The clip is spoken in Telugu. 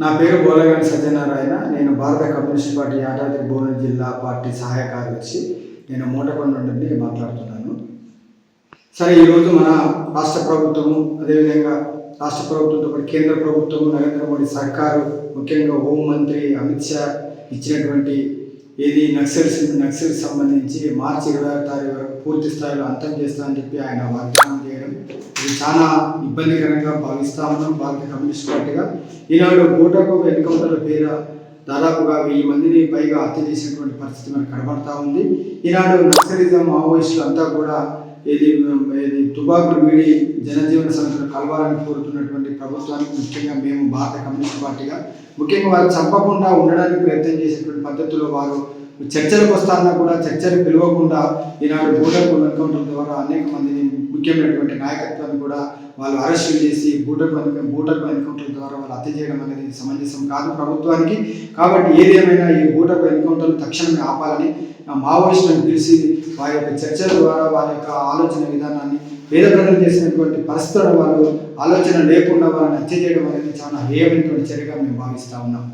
నా పేరు బోలగాని సత్యనారాయణ. నేను భారత కమ్యూనిస్ట్ పార్టీ యాదాద్రి భువనగిరి జిల్లా పార్టీ సహాయ కార్యదర్శి. నేను మూటకొండ నుండి మాట్లాడుతున్నాను. సరే, ఈరోజు మన రాష్ట్ర ప్రభుత్వము, అదేవిధంగా రాష్ట్ర ప్రభుత్వంతో పాటు కేంద్ర ప్రభుత్వము, నరేంద్ర మోడీ సర్కారు, ముఖ్యంగా హోంమంత్రి అమిత్ షా ఇచ్చినటువంటి నక్సల్ సంబంధించి మార్చి 26 తారీఖు వరకు పూర్తి స్థాయిలో అంతం చేస్తామని చెప్పి ఆయన వాగ్దానం చేయడం, ఇది చాలా ఇబ్బందికరంగా భావిస్తా ఉన్నాం భారత కమ్యూనిస్ట్ పార్టీగా. ఈనాడు బూటకు ఎన్కౌంటర్ల పేరు దాదాపుగా 1000 మందిని పైగా హత్య చేసినటువంటి పరిస్థితి మనకు కనబడతా ఉంది. ఈనాడు నక్సలిజం మావోయిస్టులు అంతా కూడా ఏది తుపాకులు వీడి జనజీవన సంస్థలు కలవాలని కోరుతున్నటువంటి ప్రభుత్వానికి, ముఖ్యంగా మేము భారత కమ్యూనిస్ట్ పార్టీగా ముఖ్యంగా వారు చంపకుండా ఉండడానికి ప్రయత్నం చేసేటువంటి పద్ధతిలో వారు చర్చలకు వస్తారన్నా కూడా చర్చలు పిలవకుండా ఈనాడు బూటకు ఎన్కౌంటర్ ద్వారా అనేక మందిని, ముఖ్యమైనటువంటి నాయకత్వాన్ని కూడా వాళ్ళు అరెస్టు చేసి బూటకు ఎన్కౌంటర్ ద్వారా వాళ్ళు హత్య చేయడం అనేది సమంజసం కాదు ప్రభుత్వానికి. కాబట్టి ఏది ఏమైనా ఈ బూటకు ఎన్కౌంటర్లు తక్షణమే ఆపాలని మావోయిస్టులను పిలిచి వారి యొక్క చర్చల ద్వారా వారి యొక్క ఆలోచన విధానాన్ని, పేద ప్రజలు చేసినటువంటి పరిస్థితులను వాళ్ళు ఆలోచన లేకుండా వాళ్ళని హత్య చేయడం అనేది చాలా హేయమైనటువంటి చర్యగా మేము భావిస్తూ ఉన్నాం.